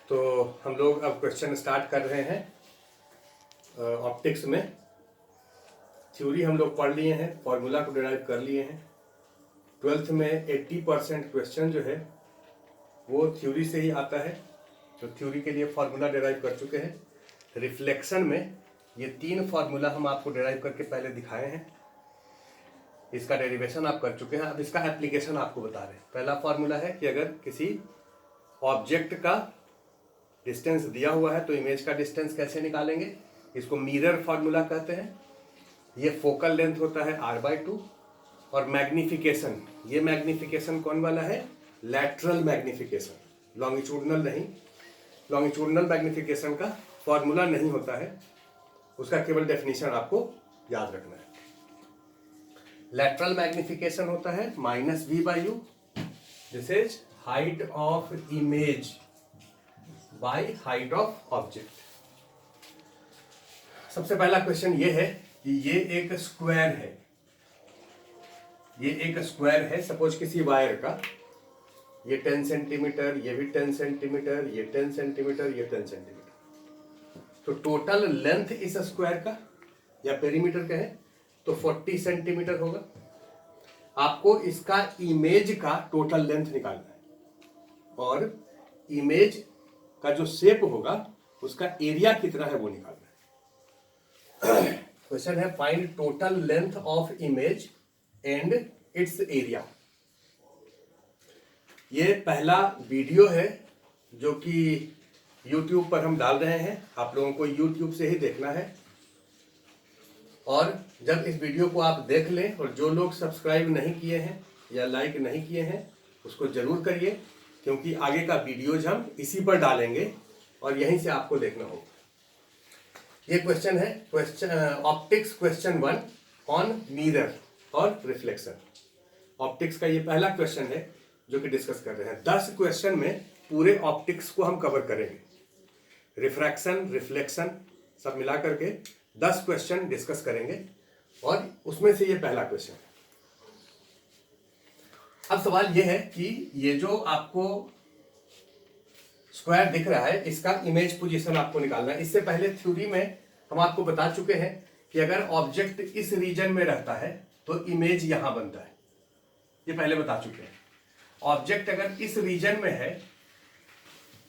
तो हम लोग अब क्वेश्चन स्टार्ट कर रहे हैं ऑप्टिक्स में। थ्योरी हम लोग पढ़ लिए हैं, फॉर्मूला को डिराइव कर लिए हैं। 12th में 80% क्वेश्चन जो है वो थ्योरी से ही आता है, तो थ्योरी के लिए फॉर्मूला डिराइव कर चुके हैं। रिफ्लेक्शन में ये 3 फार्मूला हम आपको डिराइव करके पहले दिखाए हैं, इसका डेरिवेशन आप कर चुके हैं। अब इसका एप्लीकेशन आपको बता रहे हैं। पहला फार्मूला है कि अगर किसी ऑब्जेक्ट का डिस्टेंस दिया हुआ है तो इमेज का डिस्टेंस कैसे निकालेंगे, इसको मिरर फार्मूला कहते हैं। ये फोकल लेंथ होता है r/2 और मैग्निफिकेशन, ये मैग्निफिकेशन कौन वाला है, लैटरल मैग्निफिकेशन, लॉन्गिट्यूडनल नहीं। लॉन्गिट्यूडनल मैग्निफिकेशन का फॉर्मूला नहीं होता है, उसका केवल डेफिनेशन आपको याद रखना है। लैटरल मैग्निफिकेशन होता है -v/u, this is height of image by height of object. सबसे पहला क्वेश्चन ये है कि ये एक स्क्वायर है, ये एक स्क्वायर है सपोज किसी वायर का, ये 10 सेंटीमीटर, ये भी 10 सेंटीमीटर, ये 10 सेंटीमीटर, ये 10 सेंटीमीटर। तो टोटल लेंथ इस स्क्वायर का या पेरीमीटर का है तो 40 सेंटीमीटर होगा। आपको इसका इमेज का टोटल लेंथ निकालना है और इमेज का जो शेप होगा उसका एरिया कितना है वो निकालना है। क्वेश्चन है find total length of image and it's area. ये पहला वीडियो है जो कि YouTube पर हम डाल रहे हैं, आप लोगों को YouTube से ही देखना है। और जब इस वीडियो को आप देख लें और जो लोग सब्सक्राइब नहीं किए हैं या लाइक नहीं किए हैं उसको जरूर करिए, क्योंकि आगे का वीडियोज हम इसी पर डालेंगे और यहीं से आपको देखना होगा। ये क्वेश्चन है ऑप्टिक्स क्वेश्चन 1 ऑन मिरर और रिफ्लेक्शन। ऑप्टिक्स का ये पहला क्वेश्चन है जो कि डिस्कस कर रहे हैं। 10 क्वेश्चन में पूरे ऑप्टिक्स को हम कवर करेंगे, रिफ्रैक्शन, रिफ्लेक्शन सब मिला करके 10 क्वेश्चन डिस्कस करेंगे और उसमें से ये पहला क्वेश्चन है। अब सवाल ये है कि ये जो आपको स्क्वायर दिख रहा है इसका इमेज पोजीशन आपको निकालना है। इससे पहले थ्योरी में हम आपको बता चुके हैं कि अगर ऑब्जेक्ट इस रीजन में रहता है तो इमेज यहां बनता है, ये पहले बता चुके हैं। ऑब्जेक्ट अगर इस रीजन में है,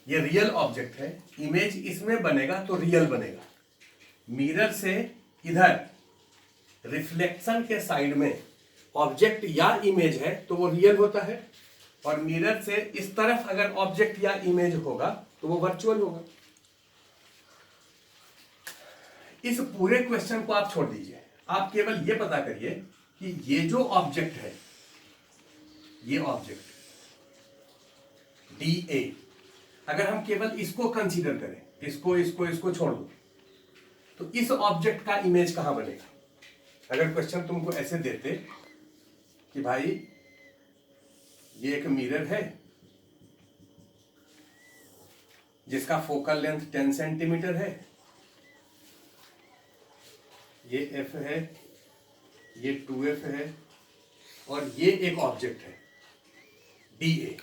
ये रियल ऑब्जेक्ट है, इमेज इसमें बनेगा तो रियल बनेगा। मिरर से इधर रिफ्लेक्शन के साइड में ऑब्जेक्ट या इमेज है तो वो रियल होता है, और मिरर से इस तरफ अगर ऑब्जेक्ट या इमेज होगा तो वो वर्चुअल होगा। इस पूरे क्वेश्चन को आप छोड़ दीजिए, आप केवल ये पता करिए कि ये जो ऑब्जेक्ट है, ये ऑब्जेक्ट DA, अगर हम केवल इसको कंसीडर करें, इसको छोड़ दो, तो इस ऑब्जेक्ट का इमेज कहां बनेगा। अगर क्वेश्चन तुमको ऐसे देते कि भाई ये एक मिरर है जिसका फोकल लेंथ 10 सेंटीमीटर है, ये F है, ये 2F है, और ये एक ऑब्जेक्ट है DA,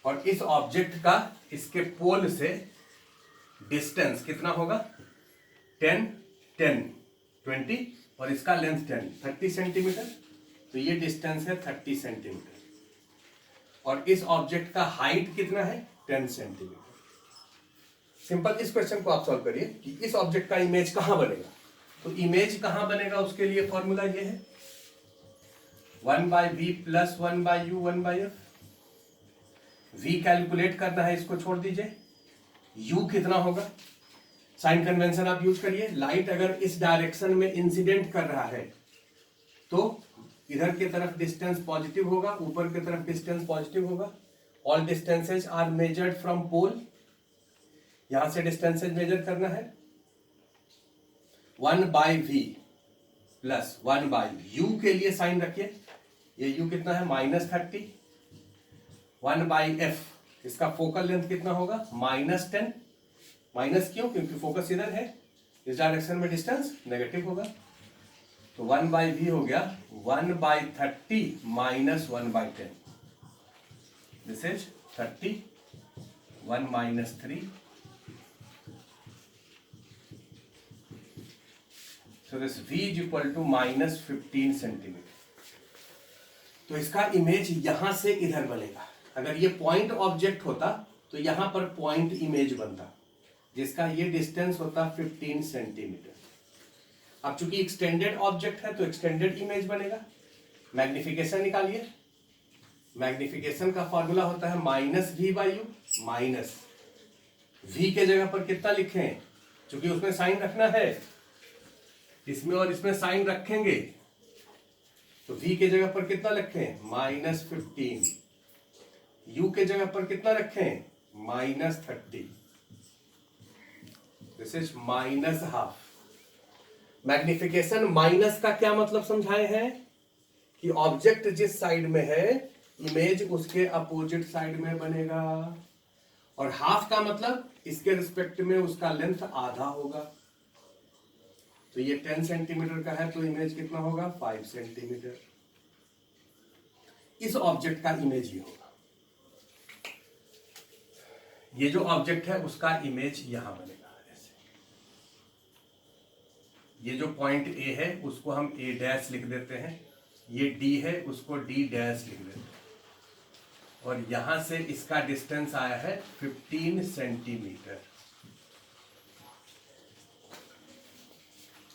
और इस ऑब्जेक्ट का इसके पोल से डिस्टेंस कितना होगा, 10 10 20, और इसका लेंथ 30 सेंटीमीटर, तो ये डिस्टेंस है 30 सेंटीमीटर, और इस ऑब्जेक्ट का हाइट कितना है 10 सेंटीमीटर। सिंपल इस क्वेश्चन को आप सॉल्व करिए कि इस ऑब्जेक्ट का इमेज कहां बनेगा। तो इमेज कहां बनेगा उसके लिए फॉर्मूला ये है 1/v + 1/u 1/f। v calculate करना है, इसको छोड़ दीजिए। u कितना होगा, साइन कन्वेंशन आप यूज करिए। लाइट अगर इस डायरेक्शन में इंसिडेंट कर रहा है तो इधर की तरफ डिस्टेंस पॉजिटिव होगा, ऊपर की तरफ डिस्टेंस पॉजिटिव होगा। All distances are measured from pole, यहां से डिस्टेंसेज मेजर करना है। 1/v + 1/u के लिए साइन रखिए, ये u कितना है -30। 1/f, इसका फोकल लेंथ कितना होगा -10। माइनस क्यों, क्योंकि फोकस इधर है, इस डायरेक्शन में डिस्टेंस नेगेटिव होगा। तो 1/v हो गया 1/30 - 1/10, this is 30 1 minus 3, so this v is equal to minus 15 centimetre. तो इसका इमेज यहां से इधर बनेगा। अगर ये पॉइंट ऑब्जेक्ट होता तो यहां पर पॉइंट इमेज बनता, जिसका ये डिस्टेंस होता 15 सेंटीमीटर। अब चूंकि एक्सटेंडेड ऑब्जेक्ट है तो एक्सटेंडेड इमेज बनेगा। मैग्निफिकेशन निकालिए। मैग्निफिकेशन का फॉर्मूला होता है minus V by U. Minus V के जगह पर कितना लिखें, चूंकि उसमें साइन रखना है, इसमें और इसमें साइन रखेंगे, तो v के जगह पर कितना रखें, माइनस 15। u के जगह पर कितना रखें, minus 30। This is minus half. Magnification minus का क्या मतलब समझाए हैं कि ऑब्जेक्ट जिस साइड में है इमेज उसके अपोजिट साइड में बनेगा, और हाफ का मतलब इसके रिस्पेक्ट में उसका लेंथ आधा होगा। तो ये 10 सेंटीमीटर का है तो इमेज कितना होगा, 5 सेंटीमीटर। इस ऑब्जेक्ट का इमेज ये होगा। ये जो ऑब्जेक्ट है उसका इमेज यहां बनेगा ऐसे। ये जो पॉइंट ए है उसको हम ए डैश लिख देते हैं, ये डी है उसको डी डैश लिख देते हैं, और यहां से इसका डिस्टेंस आया है 15 सेंटीमीटर।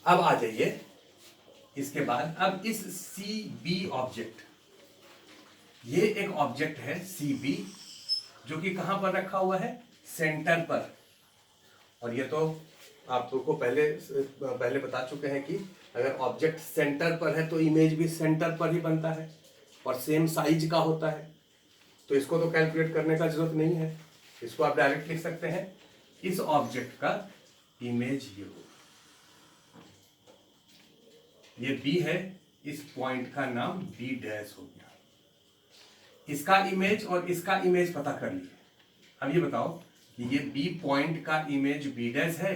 अब आ जाइए इसके बाद, अब इस सी बी ऑब्जेक्ट, ये एक ऑब्जेक्ट है सी बी जो कि कहां पर रखा हुआ है, सेंटर पर। और ये तो आपको पहले बता चुके हैं कि अगर ऑब्जेक्ट सेंटर पर है तो इमेज भी सेंटर पर ही बनता है और सेम साइज का होता है। तो इसको तो कैलकुलेट करने का जरूरत नहीं है, इसको आप डायरेक्ट लिख सकते हैं। इस ऑब्जेक्ट का इमेज ये होगा, ये बी है, इस पॉइंट का नाम बी डैश हो गया। इसका इमेज और इसका इमेज पता कर लिए। अब ये बताओ कि ये बी पॉइंट का इमेज बी डैश है,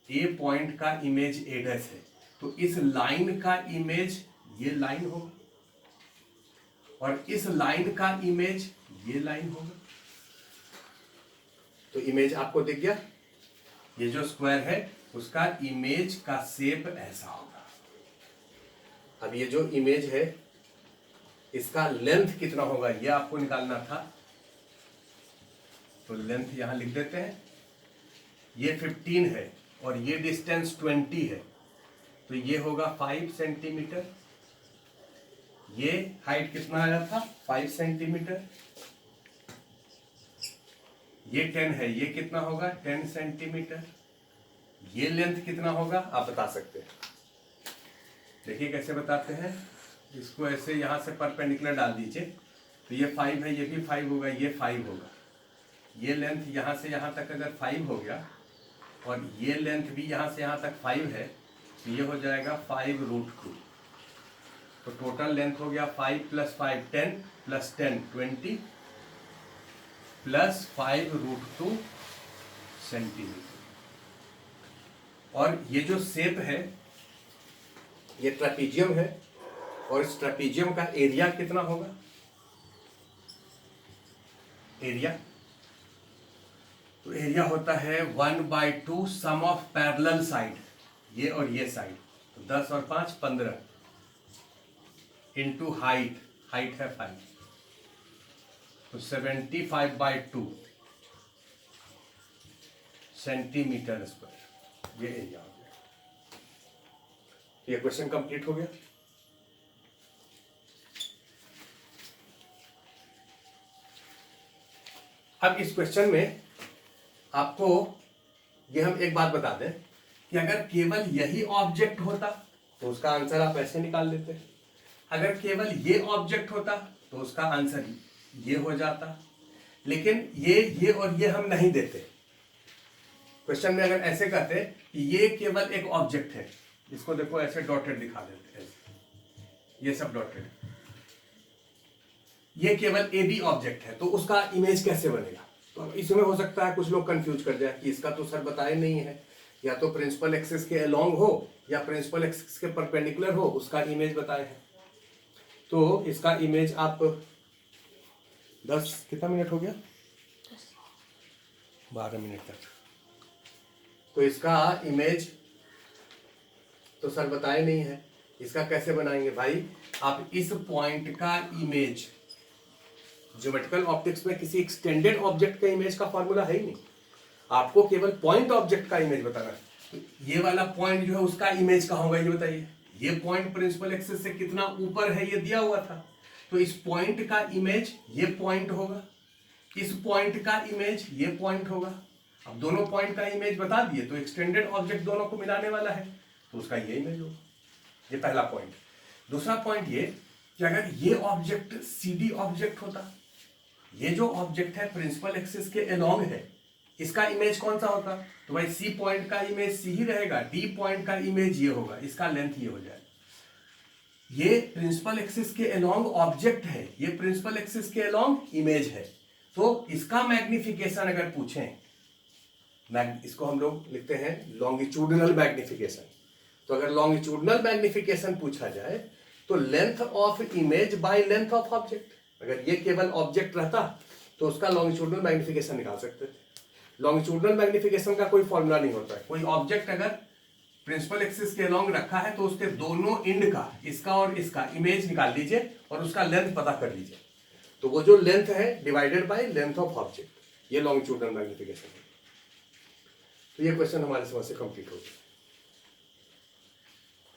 ए पॉइंट का इमेज ए डैश है, तो इस लाइन का इमेज ये लाइन होगा, और इस लाइन का इमेज ये लाइन होगा। तो इमेज आपको दिख गया। ये जो स्क्वायर है उसका इमेज का शेप ऐसा होगा। अब ये जो इमेज है इसका लेंथ कितना होगा ये आपको निकालना था, तो लेंथ यहां लिख देते हैं। ये 15 है और ये डिस्टेंस 20 है, तो ये होगा 5 सेंटीमीटर। ये हाइट कितना आया था, 5 सेंटीमीटर। ये 10 है, ये कितना होगा, 10 सेंटीमीटर। ये लेंथ कितना होगा आप बता सकते हैं। देखिए कैसे बताते हैं, इसको ऐसे यहां से परपेंडिकुलर डाल दीजिए, तो ये 5 है, ये भी 5 होगा, ये 5 होगा। ये लेंथ यहां से यहां तक अगर 5 हो गया और ये लेंथ भी यहां से यहां तक 5 है, तो ये हो जाएगा 5√2। तो टोटल लेंथ हो गया 5 + 5 10 + 10 20 + 5√2 सेंटीमीटर। और ये जो शेप है ये ट्रेपीजियम है, और इस ट्रेपीजियम का एरिया कितना होगा, एरिया, तो एरिया होता है 1/2 सम ऑफ पैरेलल साइड, ये और ये साइड, तो 10 और 5 15 इंटू हाइट, हाइट है 5, तो 75/2 सेंटीमीटर स्क्वायर, ये एरिया हो गया। ये क्वेश्चन कंप्लीट हो गया। अब इस क्वेश्चन में आपको ये हम एक बात बता दें कि अगर केवल यही ऑब्जेक्ट होता तो उसका आंसर आप ऐसे निकाल लेते, अगर केवल ये ऑब्जेक्ट होता तो उसका आंसर ये हो जाता, लेकिन ये और ये हम नहीं देते। क्वेश्चन में अगर ऐसे कहते कि ये केवल एक ऑब्जेक्ट है, इसको देखो ऐसे डॉटेड दिखा देते हैं, ये सब डॉटेड, ये केवल ए बी ऑब्जेक्ट है, तो उसका इमेज कैसे बनेगा। तो इसमें हो सकता है कुछ लोग कंफ्यूज कर जाए कि इसका तो सर बताए नहीं है, या तो प्रिंसिपल एक्सिस के अलोंग हो या प्रिंसिपल एक्सिस के परपेंडिकुलर हो, उसका इमेज बताए हैं। तो इसका इमेज आप 10 कितना मिनट हो गया, 12 मिनट तक। तो इसका इमेज तो सर बताए नहीं है, इसका कैसे बनाएंगे भाई? आप इस पॉइंट का इमेज, ज्योमेट्रिकल ऑप्टिक्स में किसी एक्सटेंडेड ऑब्जेक्ट का इमेज का फॉर्मूला है ही नहीं, आपको केवल पॉइंट ऑब्जेक्ट का इमेज बताना है। तो ये वाला पॉइंट जो है उसका इमेज कहाँ होगा ये बताइए। ये पॉइंट प्रिंसिपल एक्सिस से कितना ऊपर है ये दिया हुआ था, तो इस पॉइंट का इमेज ये पॉइंट होगा, इस पॉइंट का इमेज ये पॉइंट होगा। अब दोनों पॉइंट का इमेज बता दिए तो एक्सटेंडेड ऑब्जेक्ट दोनों को मिलाने वाला है, तो उसका ये इमेज होगा। ये पहला पॉइंट। दूसरा पॉइंट ये कि अगर ये ऑब्जेक्ट सीडी ऑब्जेक्ट होता, ये जो ऑब्जेक्ट है प्रिंसिपल एक्सिस के अलोंग है, इसका इमेज कौन सा होता? तो भाई सी पॉइंट का इमेज सी ही रहेगा, डी पॉइंट का इमेज ये होगा, इसका लेंथ ये हो जाएगा। ये प्रिंसिपल एक्सिस के अलोंग ऑब्जेक्ट है, ये प्रिंसिपल एक्सिस के अलोंग इमेज है, तो इसका मैग्निफिकेशन अगर पूछें, इसको हम लोग लिखते हैं लॉन्गिट्यूडिनल मैग्निफिकेशन। तो अगर लॉन्गिट्यूडिनल मैग्निफिकेशन पूछा जाए तो length of image by length of object, अगर ये केवल ऑब्जेक्ट रहता तो उसका लॉन्गिट्यूडिनल मैग्निफिकेशन निकाल सकते थे। लॉन्गिट्यूडिनल मैग्निफिकेशन का कोई फॉर्मूला नहीं होता है। कोई ऑब्जेक्ट अगर प्रिंसिपल एक्सिस के अलोंग रखा है तो उसके दोनों एंड का, इसका और इसका इमेज निकाल लीजिए और उसका लेंथ पता कर लीजिए, तो वो जो लेंथ है divided by length of object, ये लॉन्गिट्यूडिनल मैग्निफिकेशन है। तो ये क्वेश्चन हमारे समझ से कंप्लीट हो गया।